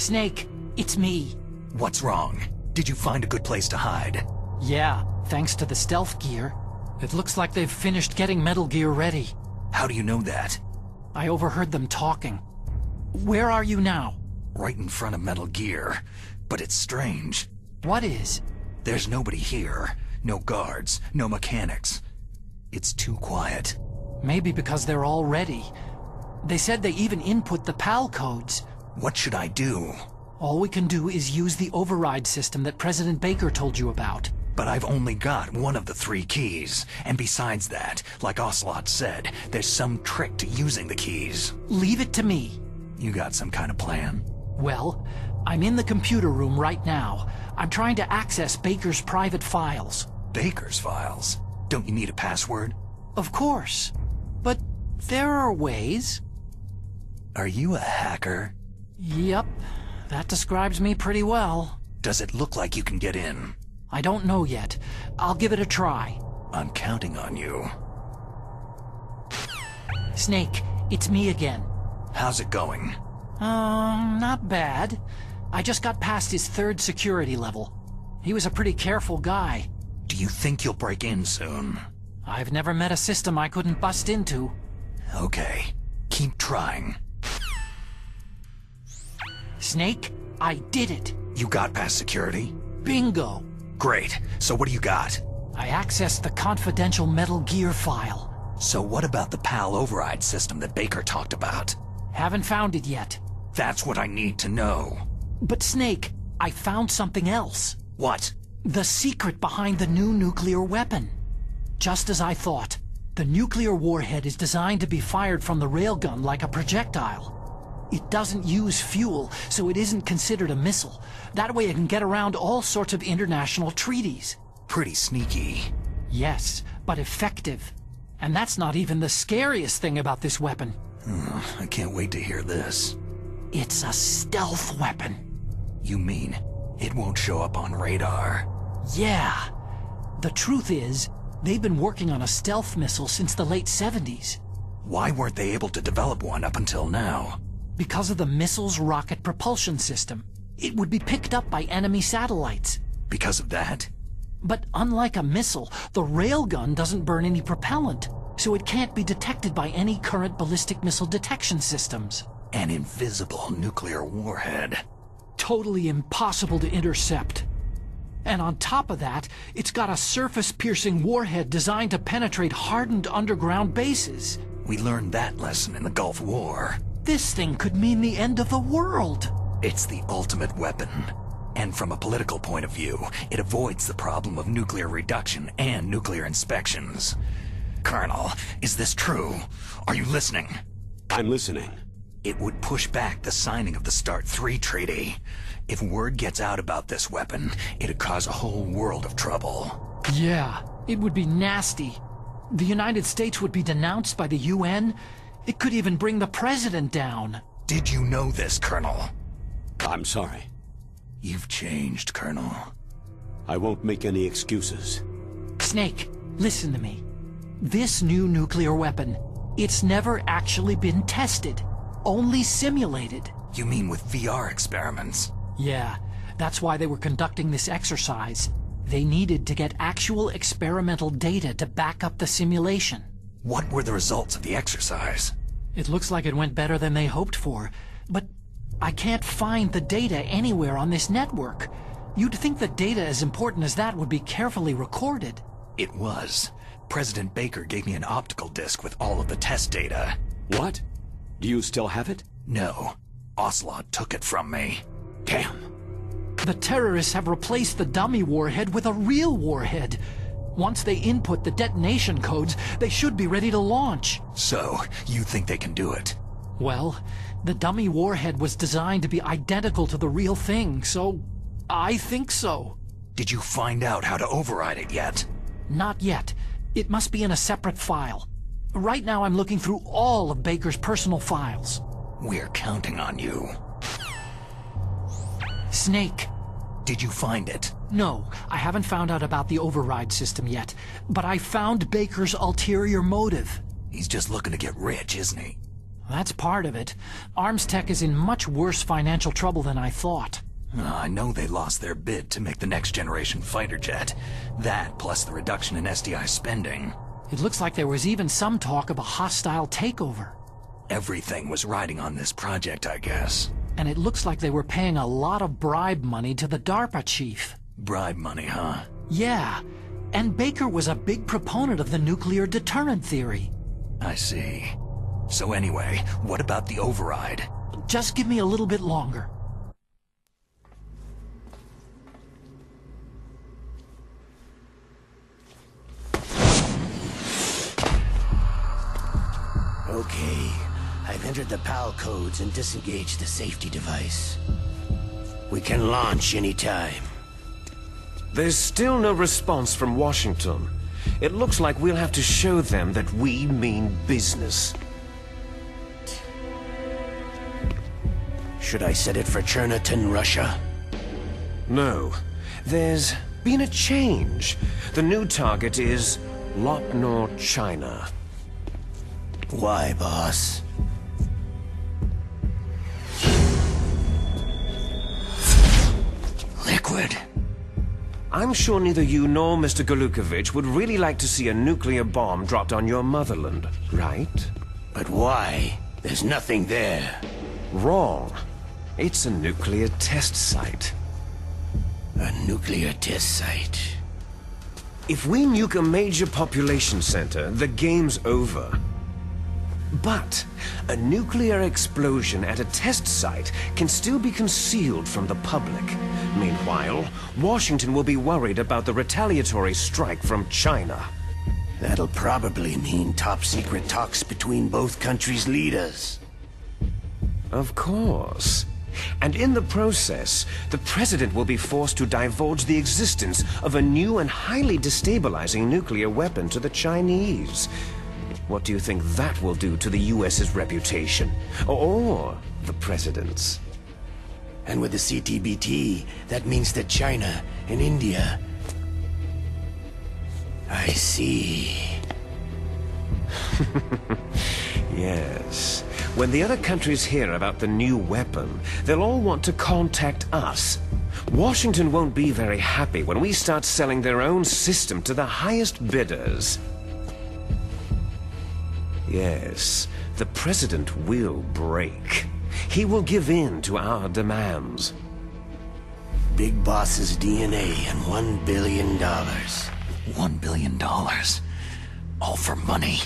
Snake, it's me. What's wrong? Did you find a good place to hide? Yeah, thanks to the stealth gear. It looks like they've finished getting Metal Gear ready. How do you know that? I overheard them talking. Where are you now? Right in front of Metal Gear. But it's strange. What is? There's nobody here. No guards, no mechanics. It's too quiet. Maybe because they're all ready. They said they even input the PAL codes. What should I do? All we can do is use the override system that President Baker told you about. But I've only got one of the 3 keys. And besides that, like Ocelot said, there's some trick to using the keys. Leave it to me. You got some kind of plan? Well, I'm in the computer room right now. I'm trying to access Baker's private files. Baker's files? Don't you need a password? Of course. But there are ways. Are you a hacker? Yep. That describes me pretty well. Does it look like you can get in? I don't know yet. I'll give it a try. I'm counting on you. Snake, it's me again. How's it going? Not bad. I just got past his 3rd security level. He was a pretty careful guy. Do you think you'll break in soon? I've never met a system I couldn't bust into. Okay. Keep trying. Snake, I did it. You got past security? Bingo. Great. So what do you got? I accessed the confidential Metal Gear file. So what about the PAL override system that Baker talked about? Haven't found it yet. That's what I need to know. But Snake, I found something else. What? The secret behind the new nuclear weapon. Just as I thought, the nuclear warhead is designed to be fired from the railgun like a projectile. It doesn't use fuel, so it isn't considered a missile. That way it can get around all sorts of international treaties. Pretty sneaky. Yes, but effective. And that's not even the scariest thing about this weapon. I can't wait to hear this. It's a stealth weapon. You mean it won't show up on radar? Yeah. The truth is, they've been working on a stealth missile since the late 70s. Why weren't they able to develop one up until now? Because of the missile's rocket propulsion system. It would be picked up by enemy satellites. Because of that? But unlike a missile, the railgun doesn't burn any propellant, so it can't be detected by any current ballistic missile detection systems. An invisible nuclear warhead. Totally impossible to intercept. And on top of that, it's got a surface-piercing warhead designed to penetrate hardened underground bases. We learned that lesson in the Gulf War. This thing could mean the end of the world. It's the ultimate weapon. And from a political point of view, it avoids the problem of nuclear reduction and nuclear inspections. Colonel, is this true? Are you listening? I'm listening. It would push back the signing of the START III treaty. If word gets out about this weapon, it'd cause a whole world of trouble. Yeah, it would be nasty. The United States would be denounced by the UN. It could even bring the president down. Did you know this, Colonel? I'm sorry. You've changed, Colonel. I won't make any excuses. Snake, listen to me. This new nuclear weapon, it's never actually been tested. Only simulated. You mean with VR experiments? Yeah, that's why they were conducting this exercise. They needed to get actual experimental data to back up the simulation. What were the results of the exercise? It looks like it went better than they hoped for, but I can't find the data anywhere on this network. You'd think that data as important as that would be carefully recorded. It was. President Baker gave me an optical disc with all of the test data. What? Do you still have it? No. Ocelot took it from me. Damn. The terrorists have replaced the dummy warhead with a real warhead. Once they input the detonation codes, they should be ready to launch. So, you think they can do it? Well, the dummy warhead was designed to be identical to the real thing, so I think so. Did you find out how to override it yet? Not yet. It must be in a separate file. Right now I'm looking through all of Baker's personal files. We're counting on you. Snake. Did you find it? No, I haven't found out about the override system yet, but I found Baker's ulterior motive. He's just looking to get rich, isn't he? That's part of it. Armstech is in much worse financial trouble than I thought. I know they lost their bid to make the next generation fighter jet. That, plus the reduction in SDI spending. It looks like there was even some talk of a hostile takeover. Everything was riding on this project, I guess. And it looks like they were paying a lot of bribe money to the DARPA chief. Bribe money, huh? Yeah, and Baker was a big proponent of the nuclear deterrent theory. I see. So anyway, what about the override? Just give me a little bit longer. Okay, I've entered the PAL codes and disengaged the safety device. We can launch anytime. There's still no response from Washington. It looks like we'll have to show them that we mean business. Should I set it for Cherniton, Russia? No. There's been a change. The new target is Lopnor, China. Why, boss? Liquid. I'm sure neither you nor Mr. Golukovich would really like to see a nuclear bomb dropped on your motherland, right? But why? There's nothing there. Wrong. It's a nuclear test site. A nuclear test site. If we nuke a major population center, the game's over. But a nuclear explosion at a test site can still be concealed from the public. Meanwhile, Washington will be worried about the retaliatory strike from China. That'll probably mean top-secret talks between both countries' leaders. Of course. And in the process, the president will be forced to divulge the existence of a new and highly destabilizing nuclear weapon to the Chinese. What do you think that will do to the US's reputation? Or the president's? And with the CTBT, that means that China and India... I see. Yes. When the other countries hear about the new weapon, they'll all want to contact us. Washington won't be very happy when we start selling their own system to the highest bidders. Yes, the president will break. He will give in to our demands. Big Boss's DNA and $1 billion. $1 billion? All for money?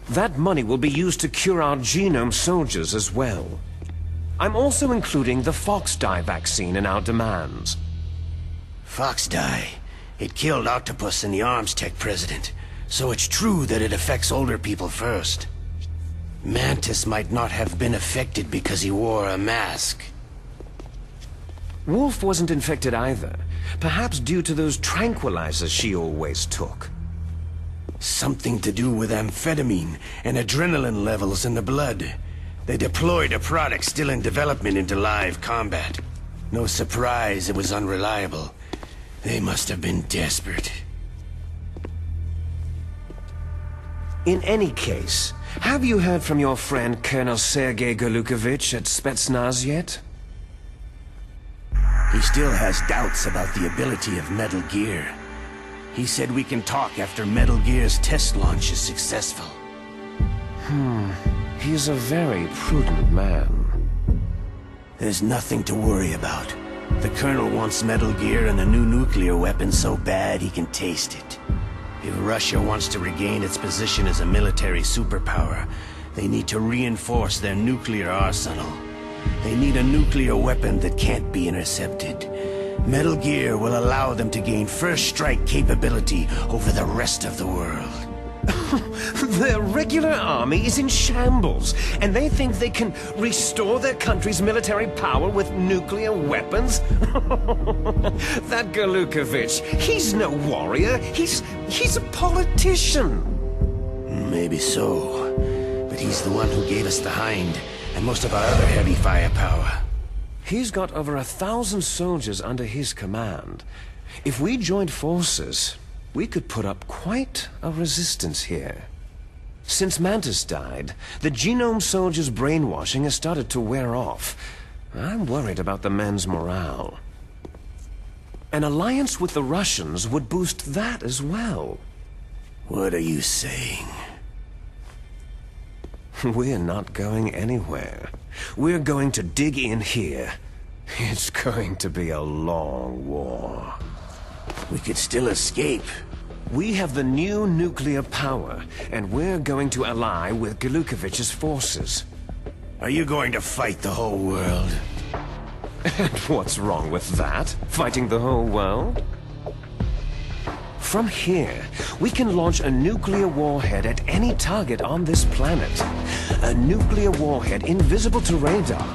That money will be used to cure our genome soldiers as well. I'm also including the Fox-Die vaccine in our demands. Fox-Die? It killed Octopus and the Armstech president. So it's true that it affects older people first. Mantis might not have been affected because he wore a mask. Wolf wasn't infected either. Perhaps due to those tranquilizers she always took. Something to do with amphetamine and adrenaline levels in the blood. They deployed a product still in development into live combat. No surprise it was unreliable. They must have been desperate. In any case, have you heard from your friend Colonel Sergei Golukovich at Spetsnaz yet? He still has doubts about the ability of Metal Gear. He said we can talk after Metal Gear's test launch is successful. He's a very prudent man. There's nothing to worry about. The Colonel wants Metal Gear and a new nuclear weapon so bad he can taste it. If Russia wants to regain its position as a military superpower, they need to reinforce their nuclear arsenal. They need a nuclear weapon that can't be intercepted. Metal Gear will allow them to gain first strike capability over the rest of the world. Their regular army is in shambles, and they think they can restore their country's military power with nuclear weapons? That Golukovich, he's no warrior. He's a politician. Maybe so, but he's the one who gave us the Hind and most of our other heavy firepower. He's got over 1,000 soldiers under his command. If we joined forces, we could put up quite a resistance here. Since Mantis died, the Genome Soldier's brainwashing has started to wear off. I'm worried about the man's morale. An alliance with the Russians would boost that as well. What are you saying? We're not going anywhere. We're going to dig in here. It's going to be a long war. We could still escape. We have the new nuclear power, and we're going to ally with Glukovich's forces. Are you going to fight the whole world? And what's wrong with that? Fighting the whole world? From here, we can launch a nuclear warhead at any target on this planet. A nuclear warhead invisible to radar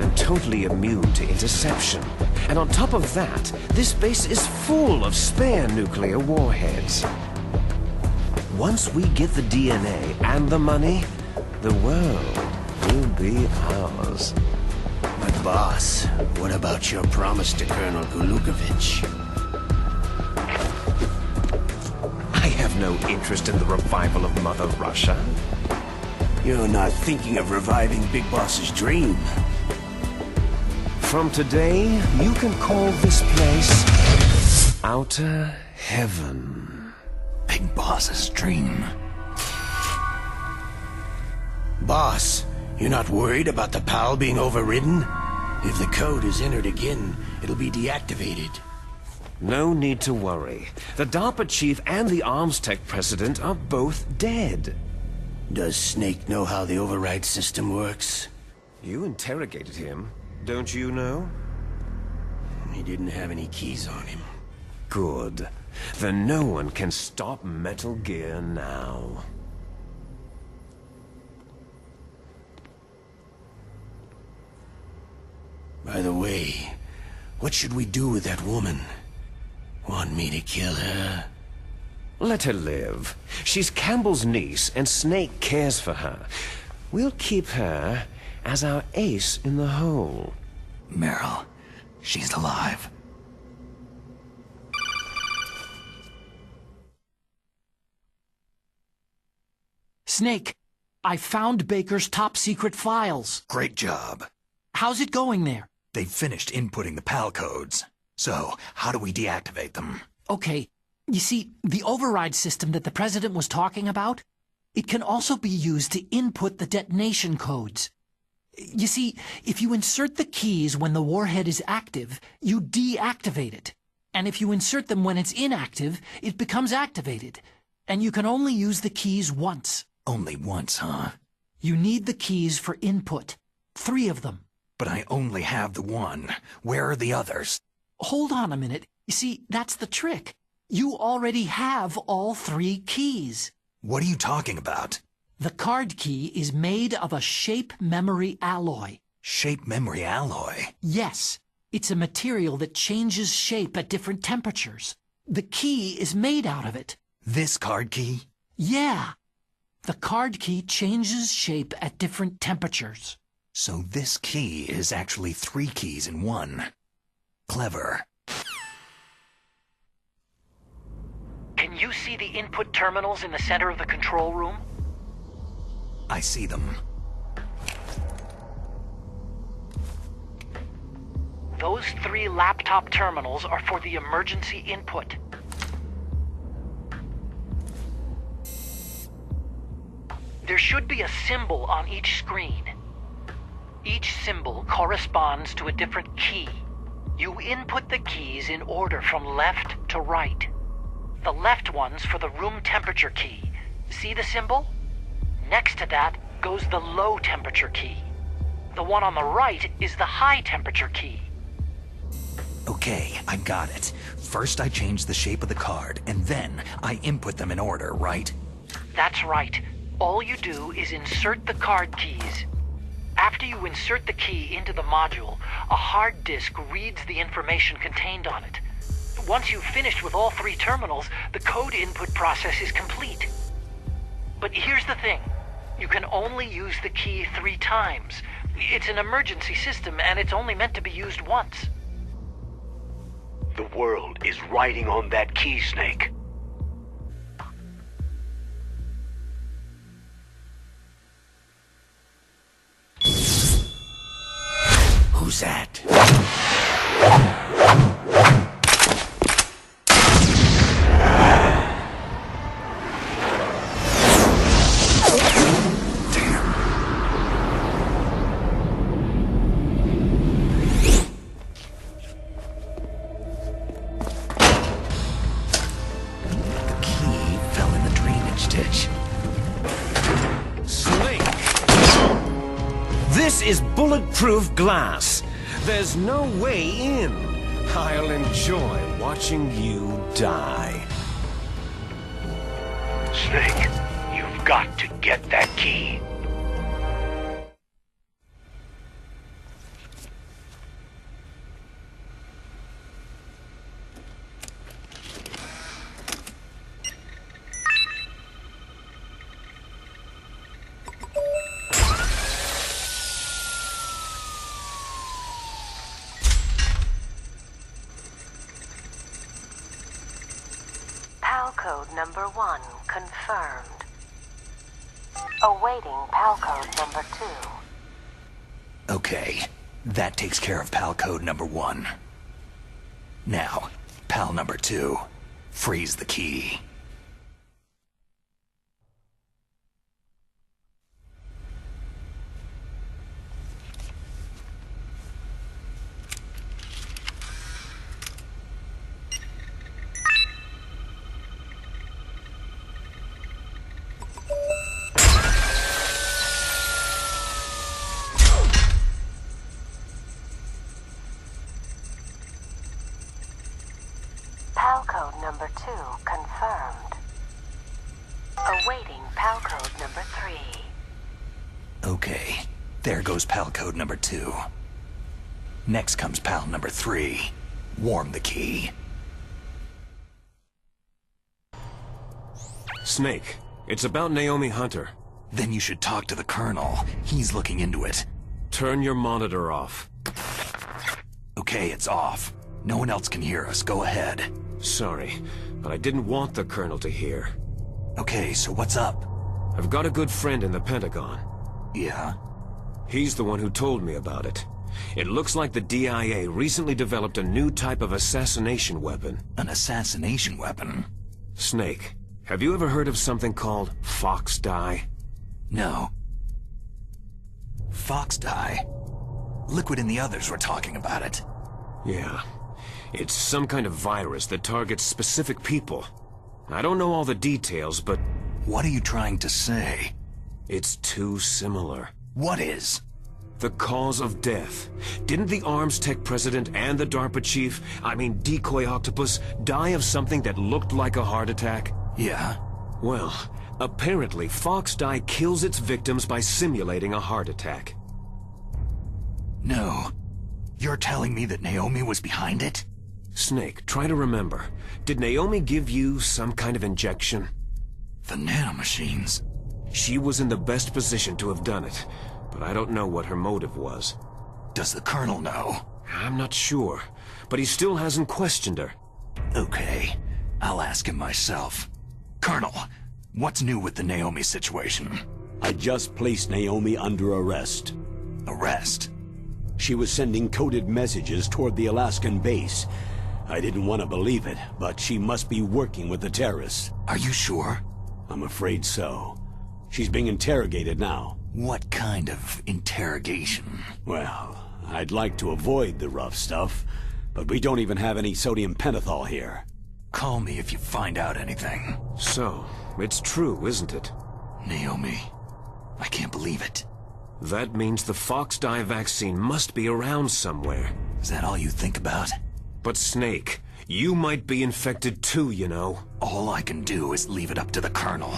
and totally immune to interception. And on top of that, this base is full of spare nuclear warheads. Once we get the DNA and the money, the world will be ours. But boss, what about your promise to Colonel Glukovich? I have no interest in the revival of Mother Russia. You're not thinking of reviving Big Boss's dream. From today, you can call this place Outer Heaven. Big Boss's dream. Boss, you're not worried about the PAL being overridden? If the code is entered again, it'll be deactivated. No need to worry. The DARPA chief and the Arms Tech president are both dead. Does Snake know how the override system works? You interrogated him, don't you know? He didn't have any keys on him. Good. Then no one can stop Metal Gear now. By the way, what should we do with that woman? Want me to kill her? Let her live. She's Campbell's niece, and Snake cares for her. We'll keep her as our ace in the hole. Meryl, she's alive. Snake, I found Baker's top-secret files. Great job. How's it going there? They've finished inputting the PAL codes. So, how do we deactivate them? Okay, you see, the override system that the President was talking about, it can also be used to input the detonation codes. You see, if you insert the keys when the warhead is active, you deactivate it. And if you insert them when it's inactive, it becomes activated. And you can only use the keys once. Only once, huh? You need the keys for input. 3 of them. But I only have the one. Where are the others? Hold on a minute. You see, that's the trick. You already have all 3 keys. What are you talking about? The card key is made of a shape memory alloy. Shape memory alloy? Yes. It's a material that changes shape at different temperatures. The key is made out of it. This card key? Yeah. The card key changes shape at different temperatures. So this key is actually 3 keys in one. Clever. Can you see the input terminals in the center of the control room? I see them. Those 3 laptop terminals are for the emergency input. There should be a symbol on each screen. Each symbol corresponds to a different key. You input the keys in order from left to right. The left one's for the room temperature key. See the symbol? Next to that goes the low temperature key. The one on the right is the high temperature key. Okay, I got it. First I change the shape of the card, and then I input them in order, right? That's right. All you do is insert the card keys. After you insert the key into the module, a hard disk reads the information contained on it. Once you've finished with all 3 terminals, the code input process is complete. But here's the thing. You can only use the key 3 times. It's an emergency system, and it's only meant to be used once. The world is riding on that key, Snake. Who's that? This is bulletproof glass. There's no way in. I'll enjoy watching you die. Snake, you've got to get that key. PAL code number 1 confirmed. Awaiting PAL code number 2. Okay, that takes care of PAL code number 1. Now, PAL number 2, freeze the key. PAL code number 2 confirmed. Awaiting PAL code number 3. Okay, there goes PAL code number 2. Next comes PAL number 3. Warm the key. Snake, it's about Naomi Hunter. Then you should talk to the Colonel. He's looking into it. Turn your monitor off. Okay, it's off. No one else can hear us. Go ahead. Sorry, but I didn't want the Colonel to hear. Okay, so what's up? I've got a good friend in the Pentagon. Yeah? He's the one who told me about it. It looks like the DIA recently developed a new type of assassination weapon. An assassination weapon? Snake, have you ever heard of something called Fox Dye? No. Fox dye? Liquid and the others were talking about it. Yeah. It's some kind of virus that targets specific people. I don't know all the details, but... What are you trying to say? It's too similar. What is? The cause of death. Didn't the Arms Tech president and the DARPA chief, I mean Decoy Octopus, die of something that looked like a heart attack? Yeah? Well, apparently Fox Dye kills its victims by simulating a heart attack. No. You're telling me that Naomi was behind it? Snake, try to remember. Did Naomi give you some kind of injection? The nanomachines. She was in the best position to have done it, but I don't know what her motive was. Does the Colonel know? I'm not sure, but he still hasn't questioned her. Okay, I'll ask him myself. Colonel, what's new with the Naomi situation? I just placed Naomi under arrest. Arrest? She was sending coded messages toward the Alaskan base. I didn't want to believe it, but she must be working with the terrorists. Are you sure? I'm afraid so. She's being interrogated now. What kind of interrogation? Well, I'd like to avoid the rough stuff, but we don't even have any sodium pentothal here. Call me if you find out anything. So, it's true, isn't it? Naomi, I can't believe it. That means the Fox Dye vaccine must be around somewhere. Is that all you think about? But Snake, you might be infected too, you know. All I can do is leave it up to the Colonel.